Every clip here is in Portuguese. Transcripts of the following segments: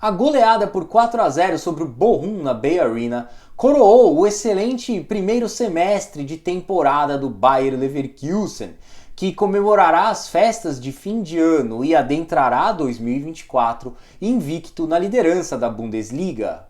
A goleada por 4-0 sobre o Bochum na Bay Arena coroou o excelente primeiro semestre de temporada do Bayer Leverkusen, que comemorará as festas de fim de ano e adentrará 2024 invicto na liderança da Bundesliga.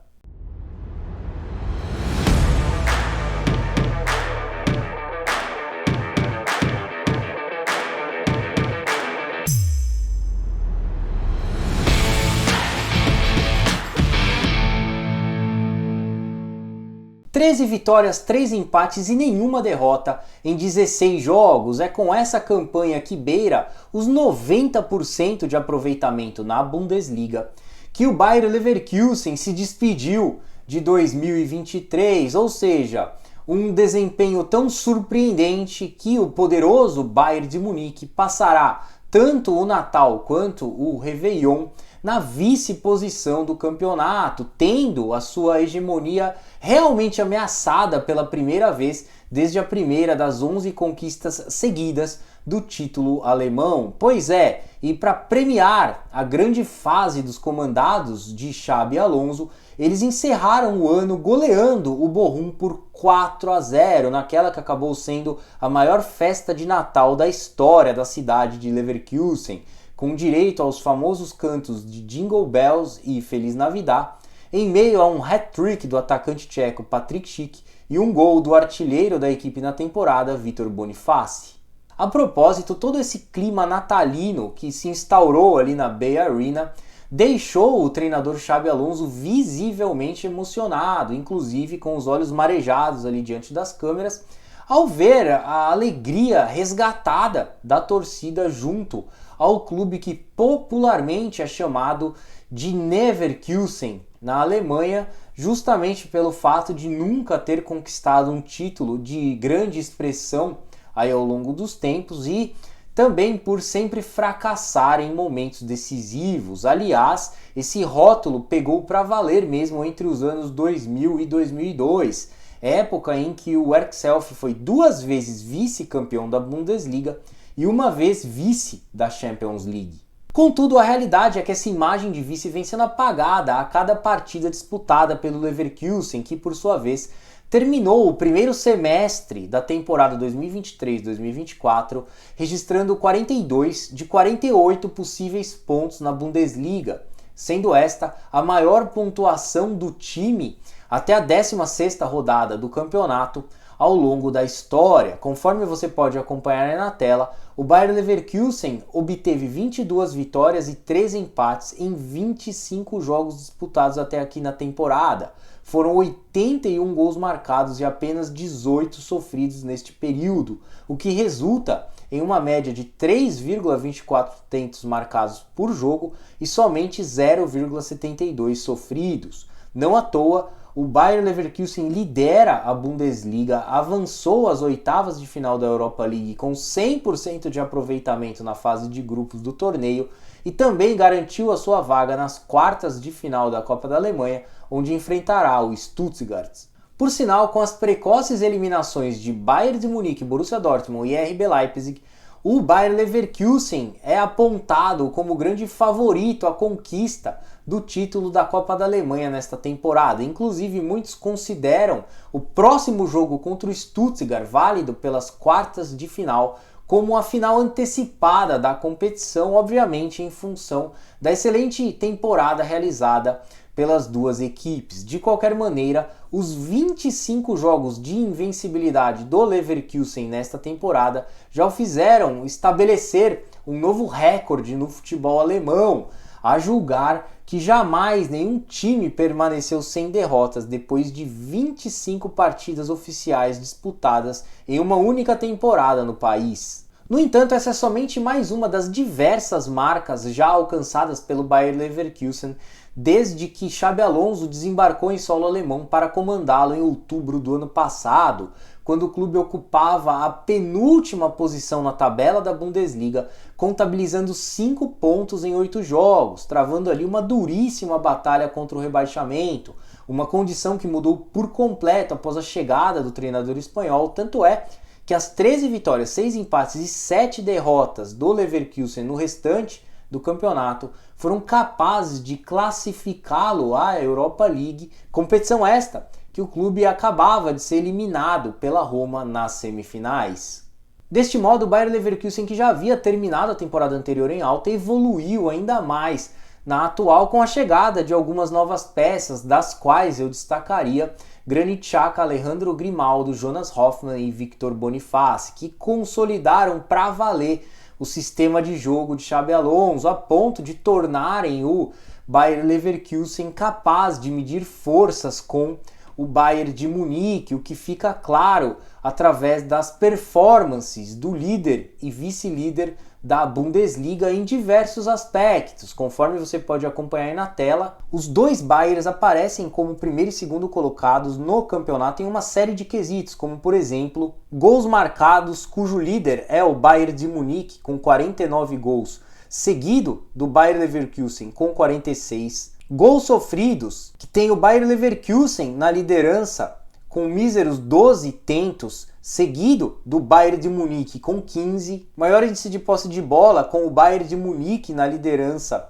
Treze vitórias, 3 empates e nenhuma derrota em 16 jogos. É com essa campanha que beira os 90% de aproveitamento na Bundesliga que o Bayer Leverkusen se despediu de 2023, ou seja, um desempenho tão surpreendente que o poderoso Bayern de Munique passará tanto o Natal quanto o Réveillon na vice-posição do campeonato, tendo a sua hegemonia realmente ameaçada pela primeira vez desde a primeira das 11 conquistas seguidas do título alemão. Pois é, e para premiar a grande fase dos comandados de Xabi Alonso, eles encerraram o ano goleando o Bochum por 4-0, naquela que acabou sendo a maior festa de Natal da história da cidade de Leverkusen, com direito aos famosos cantos de Jingle Bells e Feliz Navidad, em meio a um hat-trick do atacante tcheco Patrik Schick e um gol do artilheiro da equipe na temporada, Vítor Boniface. A propósito, todo esse clima natalino que se instaurou ali na Bay Arena deixou o treinador Xabi Alonso visivelmente emocionado, inclusive com os olhos marejados ali diante das câmeras, ao ver a alegria resgatada da torcida junto ao clube que popularmente é chamado de Neverkusen na Alemanha, justamente pelo fato de nunca ter conquistado um título de grande expressão aí ao longo dos tempos e também por sempre fracassar em momentos decisivos. Aliás, esse rótulo pegou para valer mesmo entre os anos 2000 e 2002, época em que o Werkself foi 2 vezes vice-campeão da Bundesliga e uma vez vice da Champions League. Contudo, a realidade é que essa imagem de vice vem sendo apagada a cada partida disputada pelo Leverkusen, que por sua vez terminou o primeiro semestre da temporada 2023-2024 registrando 42 de 48 possíveis pontos na Bundesliga, sendo esta a maior pontuação do time até a 16ª rodada do campeonato ao longo da história. Conforme você pode acompanhar aí na tela, o Bayer Leverkusen obteve 22 vitórias e 3 empates em 25 jogos disputados até aqui na temporada. Foram 81 gols marcados e apenas 18 sofridos neste período, o que resulta em uma média de 3,24 tentos marcados por jogo e somente 0,72 sofridos. Não à toa, o Bayer Leverkusen lidera a Bundesliga, avançou às oitavas de final da Europa League com 100% de aproveitamento na fase de grupos do torneio e também garantiu a sua vaga nas quartas de final da Copa da Alemanha, onde enfrentará o Stuttgart. Por sinal, com as precoces eliminações de Bayern de Munique, Borussia Dortmund e RB Leipzig, o Bayer Leverkusen é apontado como grande favorito à conquista do título da Copa da Alemanha nesta temporada. Inclusive, muitos consideram o próximo jogo contra o Stuttgart, válido pelas quartas de final, como a final antecipada da competição, obviamente em função da excelente temporada realizada pelas duas equipes. De qualquer maneira, os 25 jogos de invencibilidade do Leverkusen nesta temporada já o fizeram estabelecer um novo recorde no futebol alemão, a julgar que jamais nenhum time permaneceu sem derrotas depois de 25 partidas oficiais disputadas em uma única temporada no país. No entanto, essa é somente mais uma das diversas marcas já alcançadas pelo Bayer Leverkusen desde que Xabi Alonso desembarcou em solo alemão para comandá-lo em outubro do ano passado, quando o clube ocupava a penúltima posição na tabela da Bundesliga, contabilizando 5 pontos em 8 jogos, travando ali uma duríssima batalha contra o rebaixamento, uma condição que mudou por completo após a chegada do treinador espanhol, tanto é que as 13 vitórias, 6 empates e 7 derrotas do Leverkusen no restante do campeonato foram capazes de classificá-lo à Europa League, competição esta que o clube acabava de ser eliminado pela Roma nas semifinais. Deste modo, o Bayer Leverkusen, que já havia terminado a temporada anterior em alta, evoluiu ainda mais na atual com a chegada de algumas novas peças, das quais eu destacaria Granit Xhaka, Alejandro Grimaldo, Jonas Hoffmann e Victor Boniface, que consolidaram para valer o sistema de jogo de Xabi Alonso, a ponto de tornarem o Bayer Leverkusen capaz de medir forças com o Bayern de Munique, o que fica claro através das performances do líder e vice-líder da Bundesliga em diversos aspectos. Conforme você pode acompanhar aí na tela, os dois Bayerns aparecem como primeiro e segundo colocados no campeonato em uma série de quesitos, como por exemplo, gols marcados, cujo líder é o Bayern de Munique com 49 gols, seguido do Bayer Leverkusen com 46. Gols sofridos, que tem o Bayer Leverkusen na liderança com míseros 12 tentos, seguido do Bayern de Munique com 15. Maior índice de posse de bola com o Bayern de Munique na liderança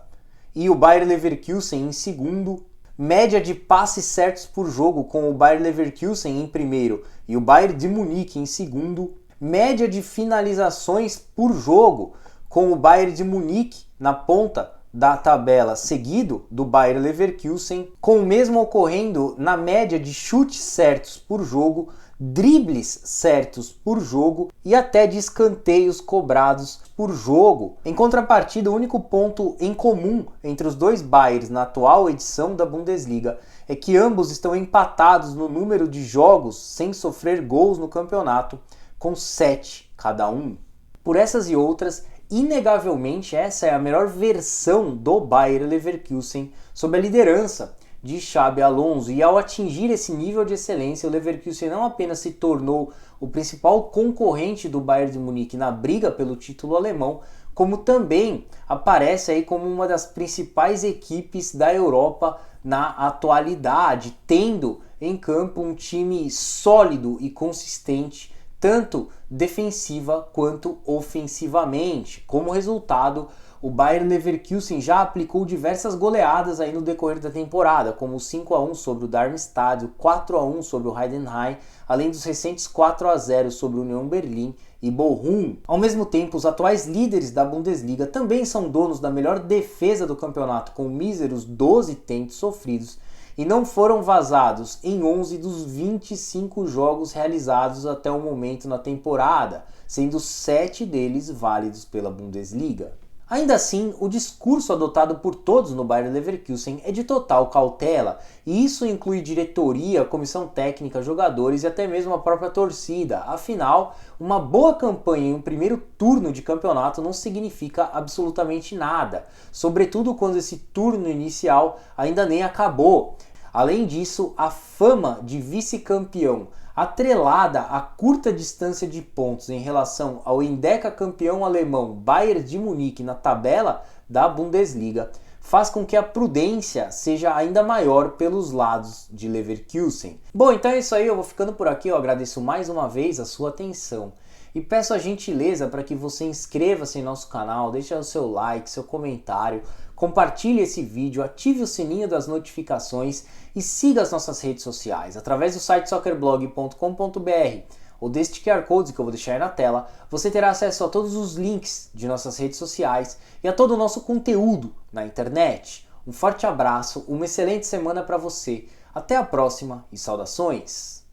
e o Bayer Leverkusen em segundo. Média de passes certos por jogo com o Bayer Leverkusen em primeiro e o Bayern de Munique em segundo. Média de finalizações por jogo com o Bayern de Munique na ponta da tabela, seguido do Bayer Leverkusen, com o mesmo ocorrendo na média de chutes certos por jogo, dribles certos por jogo e até de escanteios cobrados por jogo. Em contrapartida, o único ponto em comum entre os dois Bayerns na atual edição da Bundesliga é que ambos estão empatados no número de jogos sem sofrer gols no campeonato, com 7 cada um. Por essas e outras, inegavelmente essa é a melhor versão do Bayer Leverkusen sob a liderança de Xabi Alonso, e ao atingir esse nível de excelência, o Leverkusen não apenas se tornou o principal concorrente do Bayern de Munique na briga pelo título alemão, como também aparece aí como uma das principais equipes da Europa na atualidade, tendo em campo um time sólido e consistente, tanto defensiva quanto ofensivamente. Como resultado, o Bayer Leverkusen já aplicou diversas goleadas aí no decorrer da temporada, como o 5-1 sobre o Darmstadt, o 4-1 sobre o Heidenheim, além dos recentes 4-0 sobre o Union Berlin e Bochum. Ao mesmo tempo, os atuais líderes da Bundesliga também são donos da melhor defesa do campeonato, com míseros 12 tentos sofridos, e não foram vazados em 11 dos 25 jogos realizados até o momento na temporada, sendo 7 deles válidos pela Bundesliga. Ainda assim, o discurso adotado por todos no Bayer Leverkusen é de total cautela, e isso inclui diretoria, comissão técnica, jogadores e até mesmo a própria torcida. Afinal, uma boa campanha em um primeiro turno de campeonato não significa absolutamente nada, sobretudo quando esse turno inicial ainda nem acabou. Além disso, a fama de vice-campeão, atrelada à curta distância de pontos em relação ao endecacampeão alemão Bayern de Munique na tabela da Bundesliga, faz com que a prudência seja ainda maior pelos lados de Leverkusen. Bom, então é isso aí, eu vou ficando por aqui, eu agradeço mais uma vez a sua atenção e peço a gentileza para que você inscreva-se em nosso canal, deixe o seu like, seu comentário, compartilhe esse vídeo, ative o sininho das notificações e siga as nossas redes sociais. Através do site soccerblog.com.br ou deste QR Code que eu vou deixar aí na tela, você terá acesso a todos os links de nossas redes sociais e a todo o nosso conteúdo na internet. Um forte abraço, uma excelente semana para você. Até a próxima e saudações!